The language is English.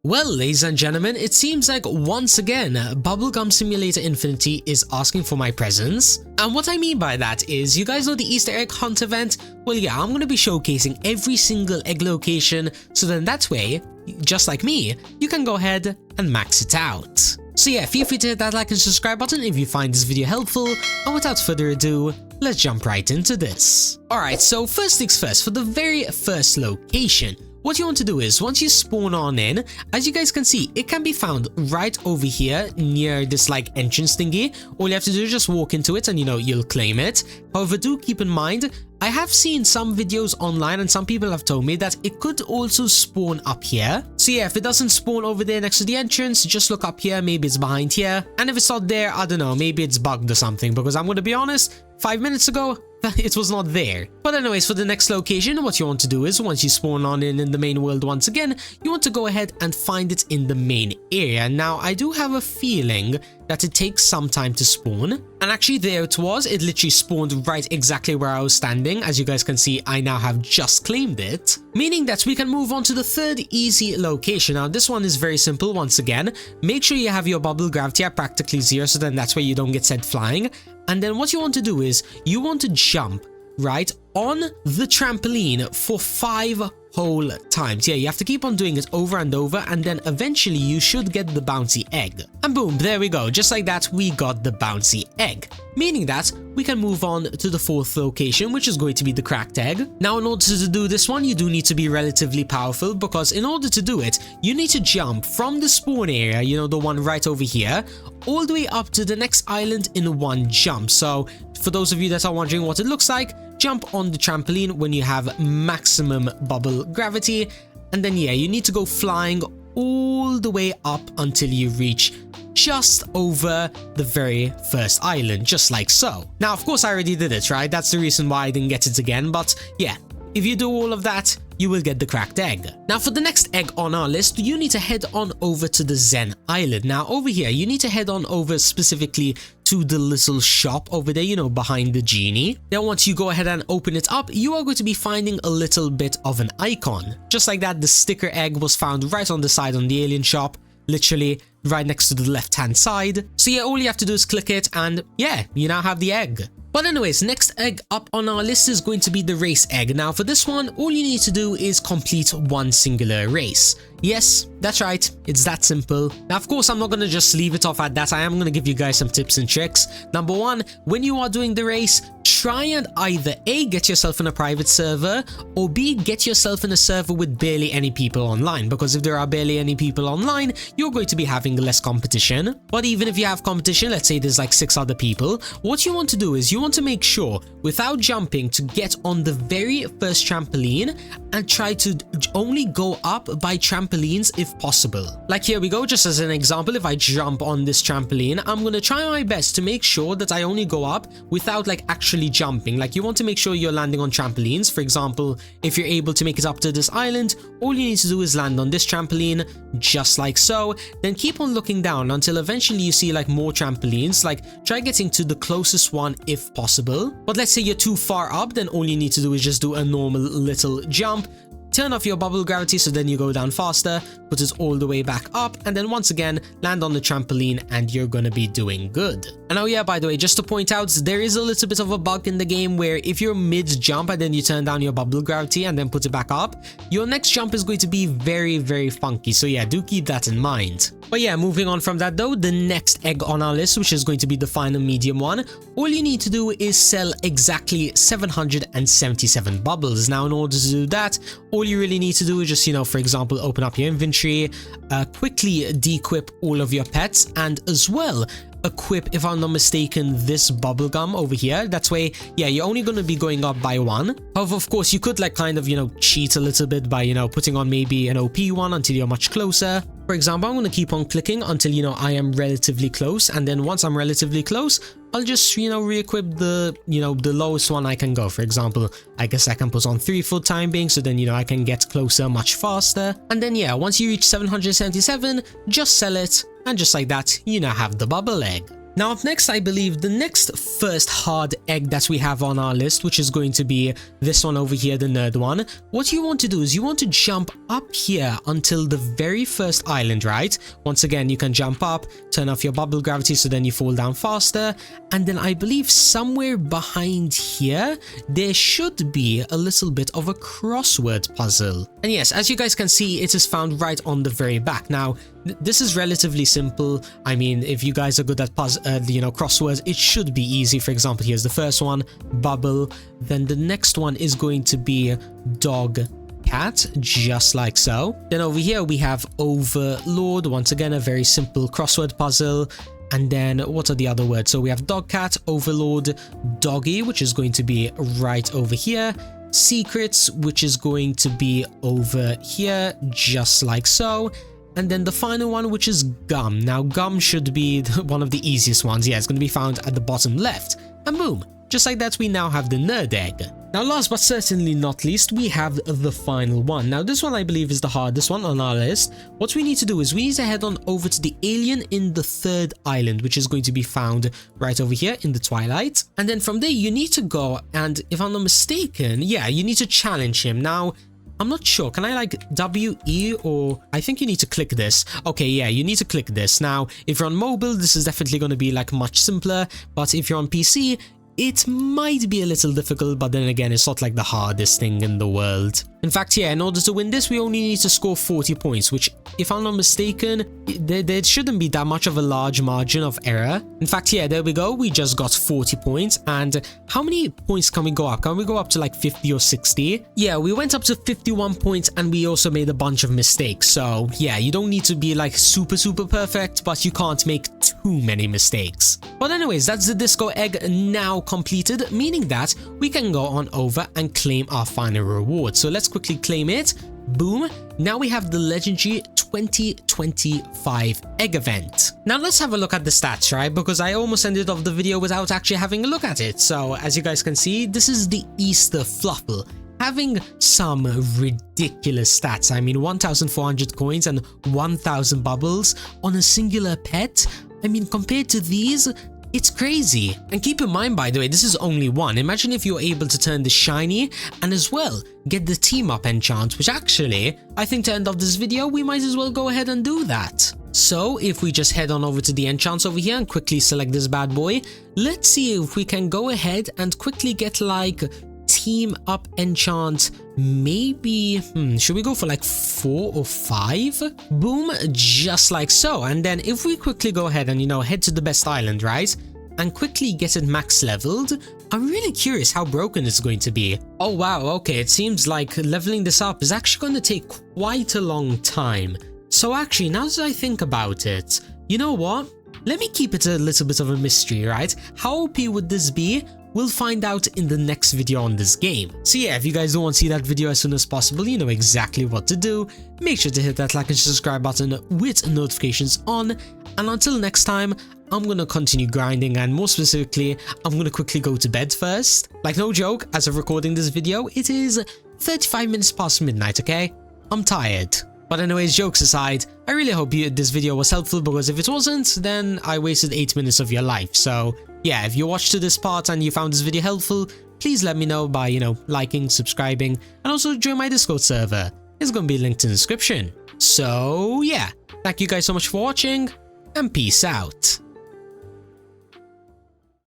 Well, ladies and gentlemen, it seems like once again, Bubblegum Simulator Infinity is asking for my presence. And what I mean by that is, you guys know the Easter egg hunt event? Well, yeah, I'm going to be showcasing every single egg location, so then that way, just like me, you can go ahead and max it out. So yeah, feel free to hit that like and subscribe button if you find this video helpful, and without further ado, let's jump right into this. Alright, so first things first, for the very first location, what you want to do is, once you spawn on in, as you guys can see, it can be found right over here near this like entrance thingy. All you have to do is just walk into it and you'll claim it. However, do keep in mind, I have seen some videos online and some people have told me that it could also spawn up here. So yeah, if it doesn't spawn over there next to the entrance, just look up here, maybe it's behind here. And if it's not there, I don't know, maybe it's bugged or something, because I'm gonna be honest, 5 minutes ago, it was not there. But anyways, for the next location, what you want to do is, once you spawn on in the main world once again, you want to go ahead and find it in the main area. Now, I do have a feeling that it takes some time to spawn. And actually there it was, it literally spawned right exactly where I was standing. As you guys can see, I now have just claimed it. Meaning that we can move on to the third easy location. Now this one is very simple once again. Make sure you have your bubble gravity at practically 0, so then that's where you don't get sent flying. And then what you want to do is, you want to jump right on the trampoline for 5 whole times. Yeah, you have to keep on doing it over and over, and then eventually you should get the bouncy egg. And boom, there we go. Just like that, we got the bouncy egg. Meaning that we can move on to the fourth location, which is going to be the cracked egg. Now, in order to do this one, you do need to be relatively powerful, because in order to do it, you need to jump from the spawn area, the one right over here, all the way up to the next island in one jump. So for those of you that are wondering what it looks like, jump on the trampoline when you have maximum bubble gravity, and then yeah, you need to go flying all the way up until you reach just over the very first island, just like so. Now, of course, I already did it, right? That's the reason why I didn't get it again, but yeah, if you do all of that, you will get the cracked egg. Now, for the next egg on our list, you need to head on over to the Zen Island. Now, over here, you need to head on over specifically to the little shop over there, behind the genie. Then once you go ahead and open it up, you are going to be finding a little bit of an icon. Just like that, the sticker egg was found right on the side on the alien shop, literally right next to the left-hand side. So yeah, all you have to do is click it, and yeah, you now have the egg. But anyways, next egg up on our list is going to be the race egg. Now for this one, all you need to do is complete one singular race. Yes, that's right, it's that simple. Now of course, I'm not going to just leave it off at that. I am going to give you guys some tips and tricks. Number one, when you are doing the race, try and either A, get yourself in a private server, or B, get yourself in a server with barely any people online, because if there are barely any people online, you're going to be having less competition. But even if you have competition, let's say there's like 6 other people, what you want to do is you want to make sure, without jumping, to get on the very first trampoline and try to only go up by trampolines if possible. Like here we go, just as an example, if I jump on this trampoline, I'm going to try my best to make sure that I only go up without like actually jumping. Like, you want to make sure you're landing on trampolines. For example, if you're able to make it up to this island, all you need to do is land on this trampoline, just like so. Then keep on looking down until eventually you see like more trampolines. Like, try getting to the closest one if possible. But let's say you're too far up, then all you need to do is just do a normal little jump. Turn off your bubble gravity so then you go down faster, put it all the way back up, and then once again land on the trampoline, and you're gonna be doing good. And oh yeah, by the way, just to point out, there is a little bit of a bug in the game where if you're mid-jump and then you turn down your bubble gravity and then put it back up, your next jump is going to be very, very funky. So yeah, do keep that in mind. But yeah, moving on from that though, the next egg on our list, which is going to be the final medium one, all you need to do is sell exactly 777 bubbles. Now, in order to do that, all you really need to do is just, for example, open up your inventory, quickly de-equip all of your pets, and as well equip, if I'm not mistaken, this bubblegum over here. That's way, yeah, you're only going to be going up by 1. However, of course, you could like kind of, cheat a little bit by, putting on maybe an OP one until you're much closer. For example, I'm going to keep on clicking until, I am relatively close. And then once I'm relatively close, I'll just, re-equip the, the lowest one I can go. For example, I guess I can put on 3 full time being, so then, I can get closer much faster. And then, yeah, once you reach 777, just sell it. And just like that, you now have the bubble egg. Now up next, I believe the next first hard egg that we have on our list, which is going to be this one over here, the nerd one. What you want to do is you want to jump up here until the very first island, right? Once again, you can jump up, turn off your bubble gravity so then you fall down faster. And then I believe somewhere behind here, there should be a little bit of a crossword puzzle. And yes, as you guys can see, it is found right on the very back. Now, this is relatively simple. I mean, if you guys are good at crosswords, it should be easy. For example, here's the first one, bubble. Then the next one is going to be dog, cat, just like so. Then over here we have overlord. Once again, a very simple crossword puzzle. And then what are the other words? So we have dog, cat, overlord, doggy, which is going to be right over here. Secrets, which is going to be over here, just like so. And then the final one, which is gum. Now, gum should be one of the easiest ones. Yeah, it's going to be found at the bottom left. And boom, just like that, we now have the nerd egg. Now, last but certainly not least, we have the final one. Now, this one I believe is the hardest one on our list. What we need to do is we need to head on over to the alien in the third island, which is going to be found right over here in the twilight. And then from there, you need to go and, if I'm not mistaken, yeah, you need to challenge him. Now, I'm not sure. Can I like WE or I think you need to click this. Okay, yeah, you need to click this. Now, if you're on mobile, this is definitely going to be like much simpler. But if you're on PC, it might be a little difficult, but then again, it's not like the hardest thing in the world. In fact, yeah, in order to win this, we only need to score 40 points, which, if I'm not mistaken, there shouldn't be that much of a large margin of error. In fact, yeah, there we go. We just got 40 points. And how many points can we go up? Can we go up to like 50 or 60? Yeah, we went up to 51 points and we also made a bunch of mistakes. So yeah, you don't need to be like super perfect, but you can't make too many mistakes. But anyways, that's the disco egg now completed, meaning that we can go on over and claim our final reward. So let's quickly claim it. Boom. Now we have the legendary 2025 egg event. Now let's have a look at the stats, right? Because I almost ended off the video without actually having a look at it. So as you guys can see, this is the Easter Fluffle, having some ridiculous stats. I mean, 1,400 coins and 1,000 bubbles on a singular pet. I mean, compared to these, it's crazy. And keep in mind, by the way, this is only one. Imagine if you're able to turn the shiny and as well get the team up enchant, which actually, I think to end off this video, we might as well go ahead and do that. So if we just head on over to the enchants over here and quickly select this bad boy, let's see if we can go ahead and quickly get like team up enchant. Maybe should we go for like 4 or 5? Boom, just like so. And then if we quickly go ahead and head to the best island, right, and quickly get it max leveled, I'm really curious how broken it's going to be. Oh wow, okay, it seems like leveling this up is actually going to take quite a long time. So actually, now that I think about it, you know what, let me keep it a little bit of a mystery, right? How OP would this be? We'll find out in the next video on this game. So yeah, if you guys don't want to see that video as soon as possible, you know exactly what to do. Make sure to hit that like and subscribe button with notifications on. And until next time, I'm gonna continue grinding, and more specifically, I'm gonna quickly go to bed first. Like, no joke, as of recording this video, it is 35 minutes past midnight, okay? I'm tired. But anyways, jokes aside, I really hope this video was helpful, because if it wasn't, then I wasted 8 minutes of your life. So yeah, if you watched to this part and you found this video helpful, please let me know by, liking, subscribing, and also join my Discord server. It's gonna be linked in the description. So yeah, thank you guys so much for watching, and peace out.